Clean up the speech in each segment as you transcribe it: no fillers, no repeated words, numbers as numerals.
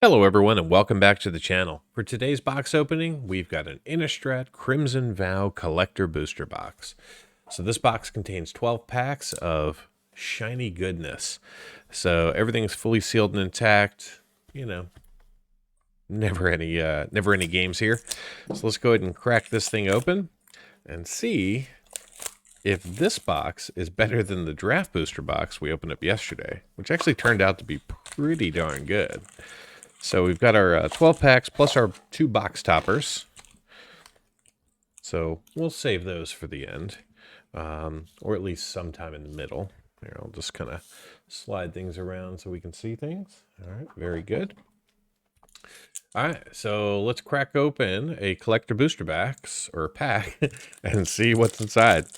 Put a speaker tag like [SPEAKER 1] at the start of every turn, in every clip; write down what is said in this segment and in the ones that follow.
[SPEAKER 1] Hello everyone and welcome back to the channel. For today's box opening, we've got an Innistrad Crimson Vow Collector Booster Box. So this box contains 12 packs of shiny goodness. So everything's fully sealed and intact. You know, never any games here. So let's go ahead and crack this thing open and see if this box is better than the draft booster box we opened up yesterday, which actually turned out to be pretty darn good. So we've got our 12 packs plus our 2 box toppers. So we'll save those for the end, or at least sometime in the middle. Here, I'll just kind of slide things around so we can see things. All right, very good. All right, so let's crack open a collector booster box or pack and see what's inside.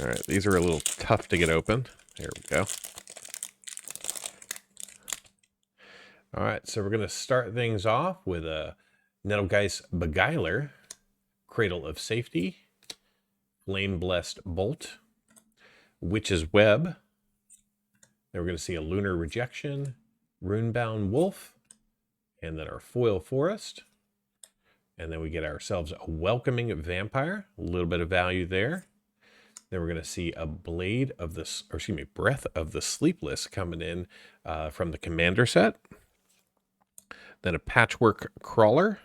[SPEAKER 1] All right, these are a little tough to get open. Here we go. All right, so we're going to start things off with a Nettlegeist Beguiler, Cradle of Safety, Flame Blessed Bolt, Witch's Web. Then we're going to see a Lunar Rejection, Runebound Wolf, and then our Foil Forest. And then we get ourselves a Welcoming Vampire, a little bit of value there. Then we're going to see a Breath of the Sleepless coming in from the Commander set. Then a Patchwork Crawler,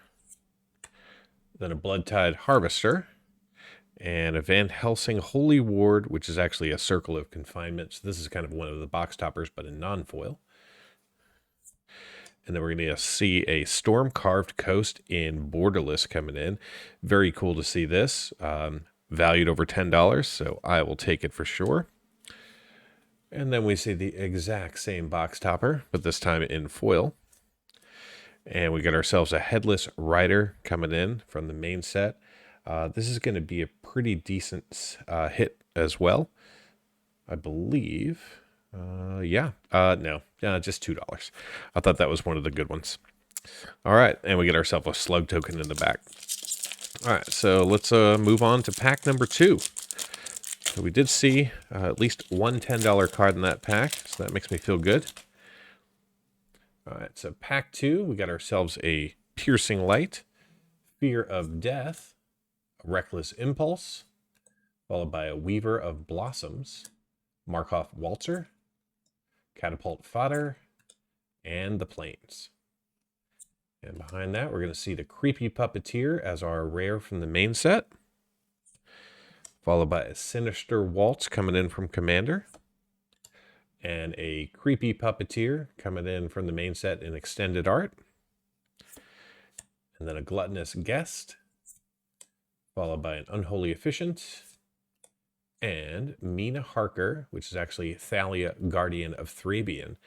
[SPEAKER 1] then a Bloodtide Harvester, and a Van Helsing Holy Ward, which is actually a Circle of Confinement. So this is kind of one of the box toppers, but in non-foil. And then we're going to see a Storm Carved Coast in Borderless coming in. Very cool to see this. Valued over $10, so I will take it for sure. And then we see the exact same box topper, but this time in foil. And we got ourselves a Headless Rider coming in from the main set. This is going to be a pretty decent hit as well, I believe. No, just $2. I thought that was one of the good ones. All right, and we get ourselves a Slug token in the back. All right, so let's move on to pack number 2. So we did see at least one $10 card in that pack, so that makes me feel good. All right, so pack 2, we got ourselves a Piercing Light, Fear of Death, a Reckless Impulse, followed by a Weaver of Blossoms, Markov Waltzer, Catapult Fodder, and the Plains. And behind that, we're going to see the Creepy Puppeteer as our rare from the main set, followed by a Sinister Waltz coming in from Commander, and a Creepy Puppeteer coming in from the main set in extended art. And then a Gluttonous Guest, followed by an Unholy Efficient, and Mina Harker, which is actually Thalia, Guardian of Thrabian,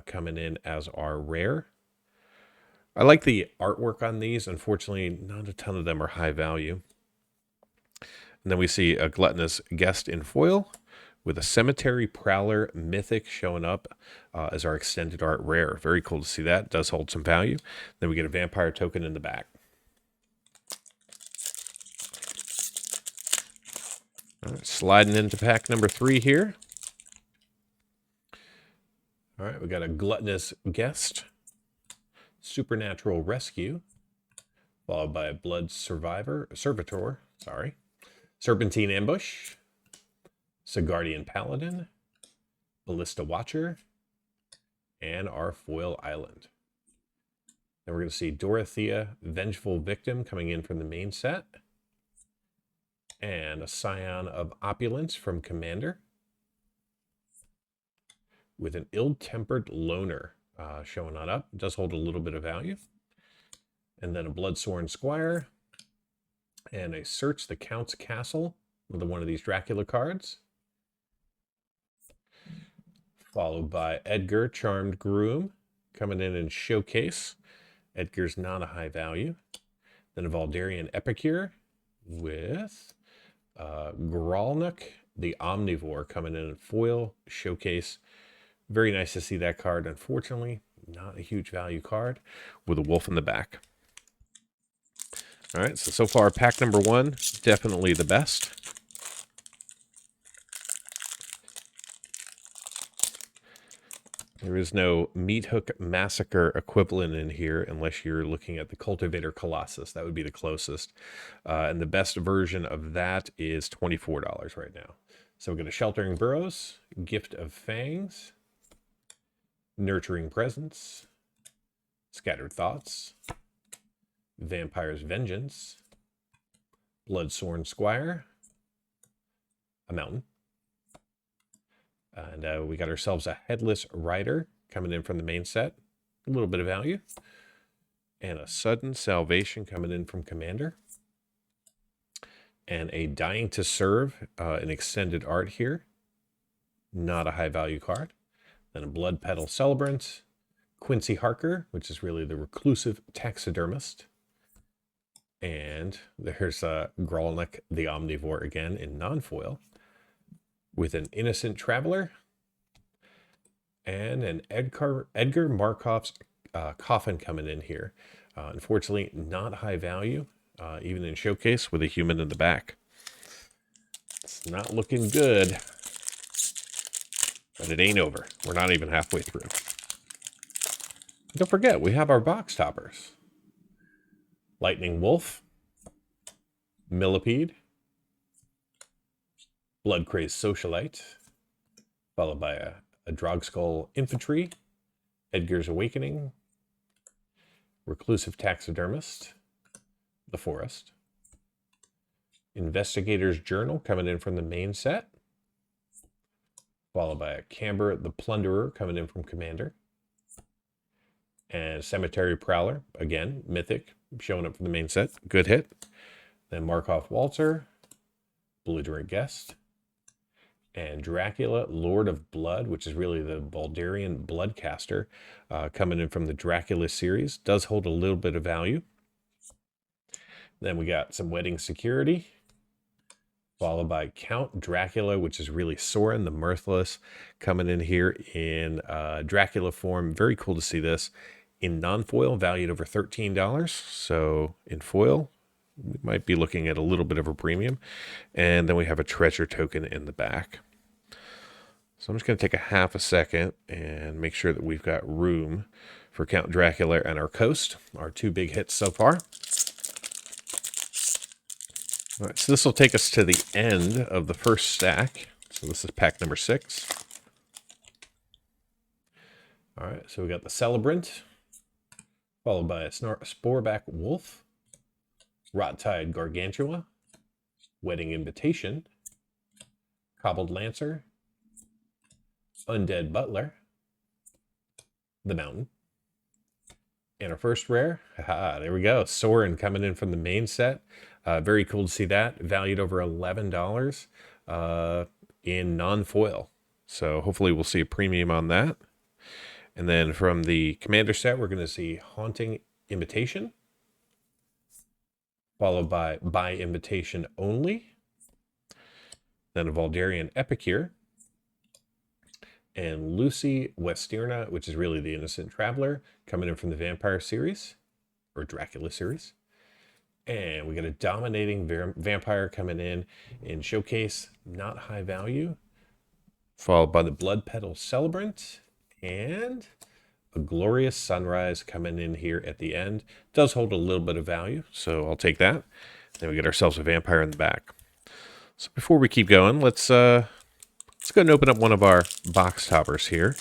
[SPEAKER 1] coming in as our rare. I like the artwork on these. Unfortunately, not a ton of them are high value. And then we see a Gluttonous Guest in foil, with a Cemetery Prowler Mythic showing up as our extended art rare. Very cool to see that. It does hold some value. Then we get a Vampire token in the back. All right, sliding into pack number 3 here. All right, we got a Gluttonous Guest, Supernatural Rescue, followed by a Blood Servitor, Serpentine Ambush, Sigardian Paladin, Ballista Watcher, and our Foil Island. Then we're going to see Dorothea, Vengeful Victim coming in from the main set, and a Scion of Opulence from Commander, with an Ill-Tempered Loner showing on up. It does hold a little bit of value. And then a Bloodsworn Squire, and a Search the Count's Castle with one of these Dracula cards, followed by Edgar, Charmed Groom, coming in Showcase. Edgar's not a high value. Then a Valdarian Epicure with Gralnuk, the Omnivore, coming in foil, Showcase. Very nice to see that card. Unfortunately, not a huge value card with a wolf in the back. All right, so far pack number 1, definitely the best. There is no Meat Hook Massacre equivalent in here unless you're looking at the Cultivator Colossus. That would be the closest. And the best version of that is $24 right now. So we're going to Sheltering Burrows, Gift of Fangs, Nurturing Presence, Scattered Thoughts, Vampire's Vengeance, Bloodsorn Squire, a Mountain. And we got ourselves a Headless Rider coming in from the main set. A little bit of value. And a Sudden Salvation coming in from Commander. And a Dying to Serve, an extended art here. Not a high value card. Then a Blood Petal Celebrant. Quincy Harker, which is really the Reclusive Taxidermist. And there's Grolnik the Omnivore again in non-foil. With an Innocent Traveler. And an Edgar Markov's Coffin coming in here. Unfortunately, not high value, even in showcase with a human in the back. It's not looking good, but it ain't over. We're not even halfway through. Don't forget, we have our box toppers. Lightning Wolf, Millipede, Bloodcrazed Socialite, followed by a Drogskull Infantry, Edgar's Awakening, Reclusive Taxidermist, The Forest, Investigator's Journal coming in from the main set, followed by a Camber the Plunderer coming in from Commander, and Cemetery Prowler, again, Mythic, showing up from the main set, good hit. Then Markov Waltzer, Belligerent Guest, and Dracula, Lord of Blood, which is really the Baldarian Bloodcaster, coming in from the Dracula series. Does hold a little bit of value. Then we got some Wedding Security, followed by Count Dracula, which is really Sorin the Mirthless, coming in here in Dracula form. Very cool to see this. In non-foil, valued over $13. So in foil, we might be looking at a little bit of a premium. And then we have a treasure token in the back. So I'm just going to take a half a second and make sure that we've got room for Count Dracula and our Coast, our two big hits so far. All right, so this will take us to the end of the first stack. So this is pack number 6. All right, so we got the Celebrant, followed by a Sporeback Wolf, Rot-Tide Gargantua, Wedding Invitation, Cobbled Lancer, Undead Butler, the Mountain, and our first rare, there we go, Sorin coming in from the main set. Very cool to see that, valued over $11 in non-foil. So hopefully we'll see a premium on that. And then from the Commander set, we're going to see Haunting Invitation, followed by Invitation Only, then a Valdarian Epicure, and Lucy Westerna, which is really the Innocent Traveler, coming in from the Vampire series, or Dracula series. And we got a Dominating Vampire coming in Showcase, not high value, followed by the Blood Petal Celebrant, and a Glorious Sunrise coming in here at the end. Does hold a little bit of value, so I'll take that. Then we get ourselves a Vampire in the back. So before we keep going, let's go and open up one of our box toppers here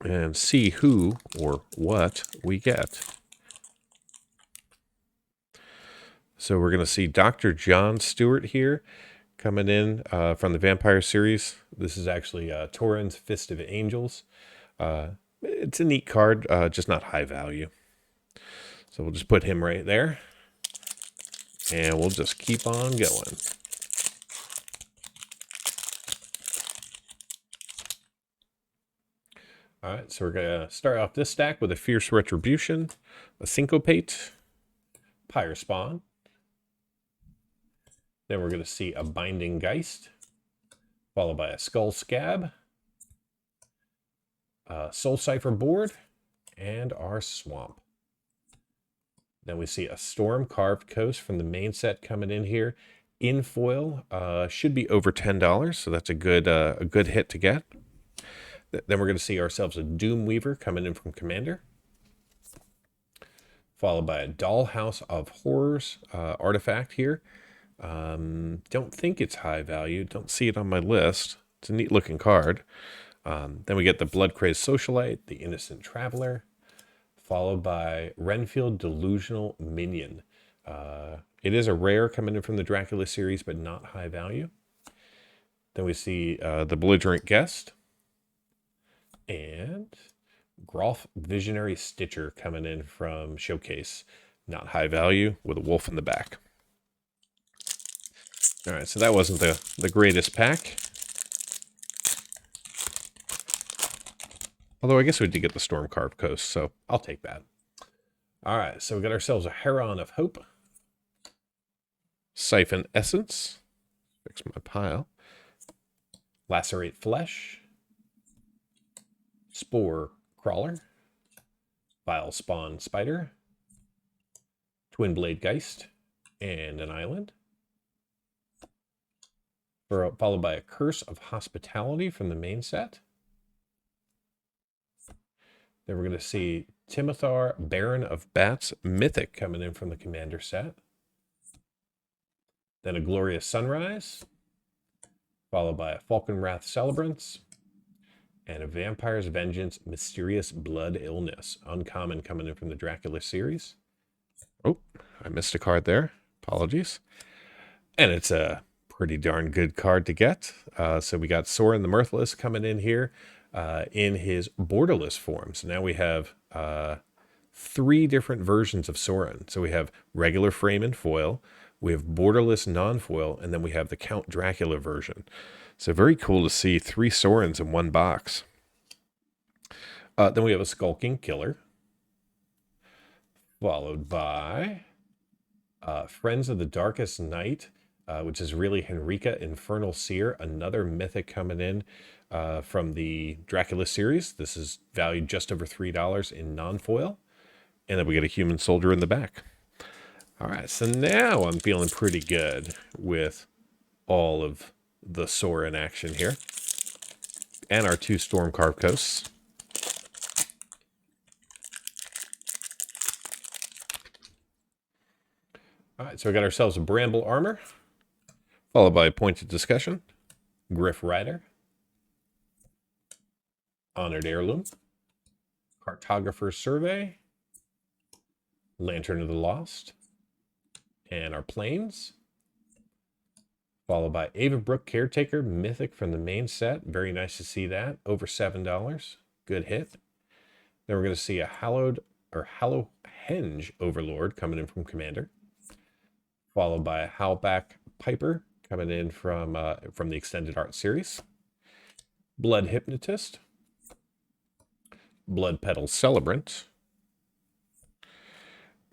[SPEAKER 1] and see who or what we get. So we're going to see Dr. John Stewart here coming in from the Vampire series. This is actually Tauren's Fist of Angels. It's a neat card, just not high value. So we'll just put him right there. And we'll just keep on going. All right, so we're going to start off this stack with a Fierce Retribution, a Syncopate, Pyre Spawn. Then we're going to see a Binding Geist, followed by a Skull Scab, Soul Cipher Board, and our Swamp. Then we see a Storm Carved Coast from the main set coming in here. In foil, should be over $10, so that's a good hit to get. Then we're going to see ourselves a Doom Weaver coming in from Commander, followed by a Dollhouse of Horrors artifact here. Don't think it's high value. Don't see it on my list. It's a neat looking card. Then we get the Blood Crazed Socialite, the Innocent Traveler, followed by Renfield Delusional Minion. It is a rare coming in from the Dracula series, but not high value. Then we see the Belligerent Guest and Grolf Visionary Stitcher coming in from Showcase. Not high value with a wolf in the back. All right, so that wasn't the greatest pack. Although I guess we did get the Storm Carved Coast, so I'll take that. All right, so we got ourselves a Heron of Hope, Siphon Essence, fix my pile, Lacerate Flesh, Spore Crawler, Vile Spawn Spider, Twin Blade Geist, and an Island. Followed by a Curse of Hospitality from the main set. Then we're going to see Timothar, Baron of Bats, Mythic coming in from the Commander set. Then a Glorious Sunrise, followed by a Falcon Wrath Celebrants, and a Vampire's Vengeance, Mysterious Blood Illness. Uncommon coming in from the Dracula series. Oh, I missed a card there. Apologies. And it's a pretty darn good card to get. So we got Sorin the Mirthless coming in here in his borderless form. So now we have 3 different versions of Sorin. So we have regular frame and foil, we have borderless non-foil, and then we have the Count Dracula version. So very cool to see 3 Sorins in one box. Then we have a Skulking Killer, followed by Friends of the Darkest Night, which is really Henrika Infernal Seer, another mythic coming in from the Dracula series. This is valued just over $3 in non-foil. And then we get a Human Soldier in the back. All right, so now I'm feeling pretty good with all of the Sorin action here. And our 2 Storm Carved Coasts. All right, so we got ourselves a Bramble Armor, followed by a Pointed Discussion, Griff Rider, Honored Heirloom, Cartographer's Survey, Lantern of the Lost, and our Plains, followed by Avabrook Caretaker, Mythic from the main set. Very nice to see that. Over $7. Good hit. Then we're going to see a Hallowhenge Overlord coming in from Commander, followed by a Howlback Piper coming in from the Extended Art Series, Blood Hypnotist, Blood Petal Celebrant,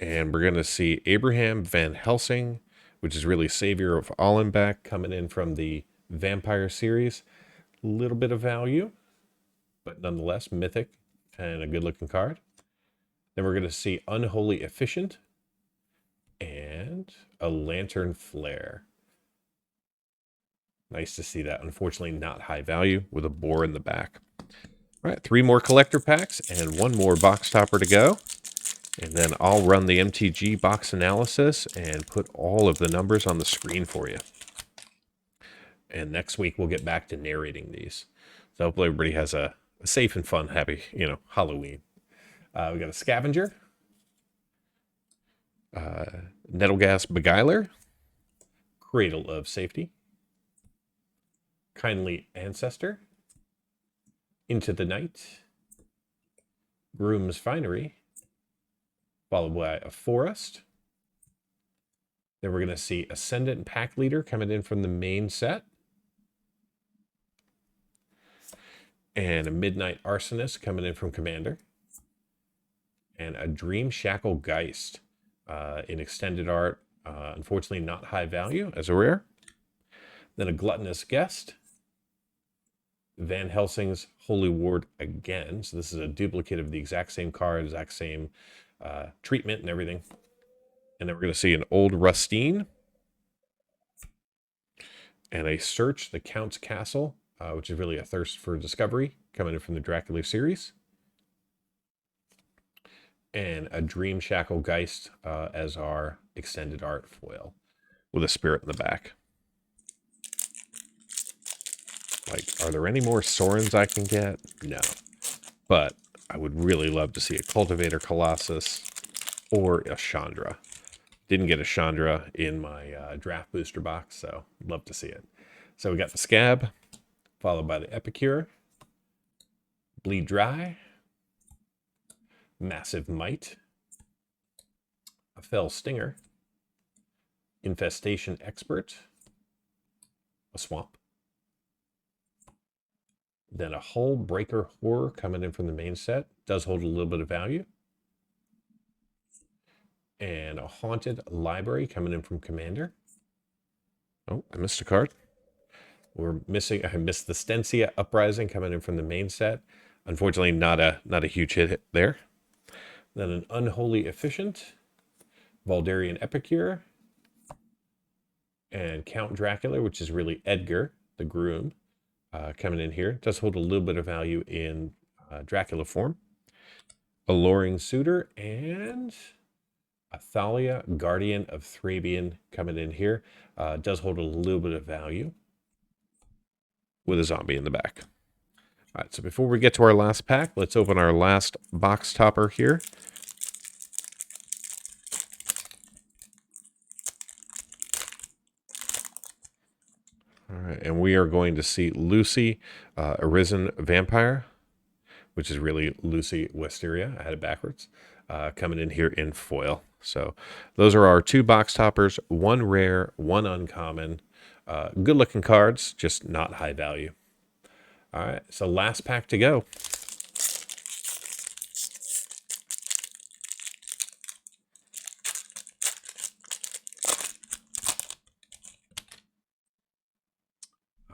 [SPEAKER 1] and we're going to see Abraham Van Helsing, which is really Savior of Allenbach, coming in from the Vampire series. A little bit of value, but nonetheless mythic and a good-looking card. Then we're going to see Unholy Efficient and a Lantern Flare. Nice to see that. Unfortunately, not high value with a boar in the back. All right, 3 more collector packs and 1 more box topper to go. And then I'll run the MTG box analysis and put all of the numbers on the screen for you. And next week, we'll get back to narrating these. So hopefully everybody has a safe and fun, happy, Halloween. We got a Scavenger, Nettlegas Beguiler, Cradle of Safety, Kindly Ancestor, Into the Night, Groom's Finery, followed by a Forest. Then we're going to see Ascendant Pack Leader coming in from the main set, and a Midnight Arsonist coming in from Commander, and a Dream Shackle Geist in Extended Art. Unfortunately, not high value as a rare. Then a Gluttonous Guest, Van Helsing's Holy Ward again. So this is a duplicate of the exact same card, exact same treatment and everything. And then we're going to see an Old Rustine and a Search the Count's Castle which is really a thirst for discovery, coming in from the Dracula series. And a Dream Shackle Geist as our extended art foil with a spirit in the back. Like, are there any more Sorins I can get? No. But I would really love to see a Cultivator Colossus or a Chandra. Didn't get a Chandra in my draft booster box, so love to see it. So we got the Scab, followed by the Epicure, Bleed Dry, Massive Might, a Fell Stinger, Infestation Expert, a Swamp, then a Hull Breaker Horror coming in from the main set. Does hold a little bit of value. And a Haunted Library coming in from Commander. Oh, I missed a card. I missed the Stensia Uprising coming in from the main set. Unfortunately, not a huge hit there. Then an Unholy Efficient, Valdarian Epicure, and Count Dracula, which is really Edgar, the Groom, coming in here. Does hold a little bit of value in Dracula form. Alluring Suitor and Athalia, Guardian of Thrabian, coming in here. Does hold a little bit of value with a zombie in the back. All right, so before we get to our last pack, let's open our last box topper here. All right, and we are going to see Lucy, Arisen Vampire, which is really Lucy Wisteria. I had it backwards. Coming in here in foil. So those are our 2 box toppers, 1 rare, 1 uncommon. Good looking cards, just not high value. All right, so last pack to go.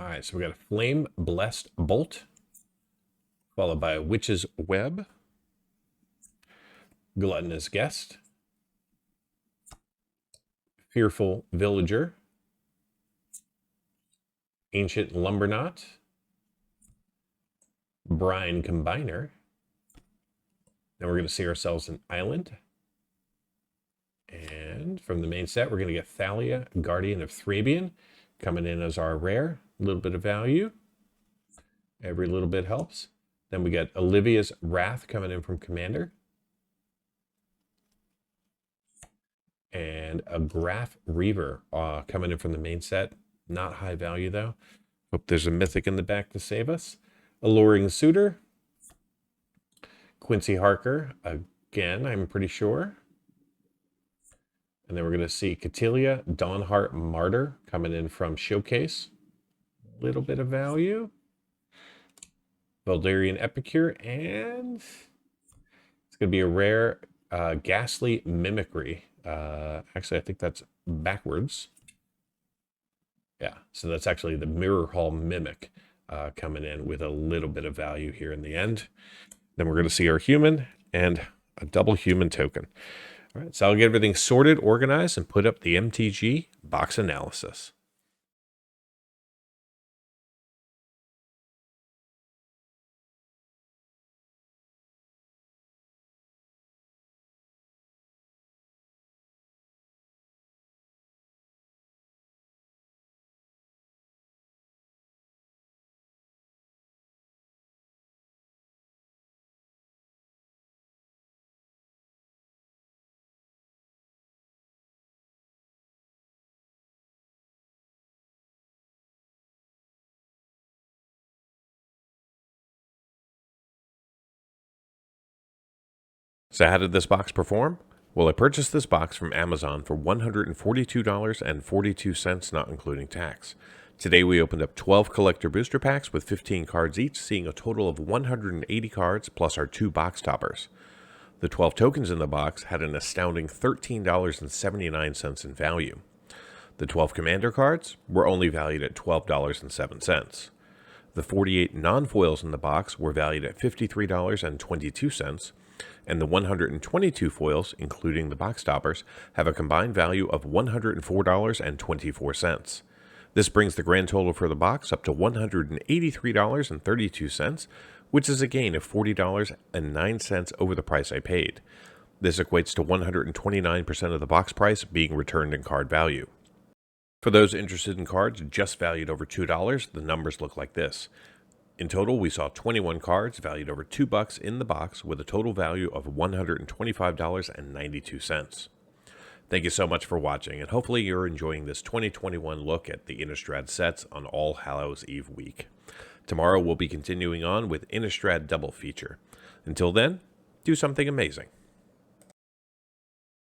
[SPEAKER 1] All right, so we got a Flame Blessed Bolt, followed by a Witch's Web, Gluttonous Guest, Fearful Villager, Ancient Lumberknot, Brine Combiner. Then we're going to see ourselves an Island. And from the main set, we're going to get Thalia, Guardian of Thrabian, coming in as our rare. A little bit of value. Every little bit helps. Then we got Olivia's Wrath coming in from Commander. And a Graph Reaver coming in from the main set. Not high value, though. Hope there's a Mythic in the back to save us. Alluring Suitor. Quincy Harker, again, I'm pretty sure. And then we're going to see Catilia, Dawnheart Martyr coming in from Showcase. A little bit of value. Valdarian Epicure, and it's going to be a rare Ghastly Mimicry. Actually, I think that's backwards. Yeah, so that's actually the Mirror Hall Mimic coming in with a little bit of value here in the end. Then we're going to see our human and a double human token. All right, so I'll get everything sorted, organized, and put up the MTG box analysis. So how did this box perform? Well, I purchased this box from Amazon for $142.42, not including tax. Today we opened up 12 collector booster packs with 15 cards each, seeing a total of 180 cards plus our 2 box toppers. The 12 tokens in the box had an astounding $13.79 in value. The 12 commander cards were only valued at $12.07. The 48 non-foils in the box were valued at $53.22, and the 122 foils, including the box toppers, have a combined value of $104.24. This brings the grand total for the box up to $183.32, which is a gain of $40.09 over the price I paid. This equates to 129% of the box price being returned in card value. For those interested in cards just valued over $2, the numbers look like this. In total, we saw 21 cards valued over $2 in the box with a total value of $125.92. Thank you so much for watching, and hopefully you're enjoying this 2021 look at the Innistrad sets on All Hallows Eve week. Tomorrow we'll be continuing on with Innistrad Double Feature. Until then, do something amazing.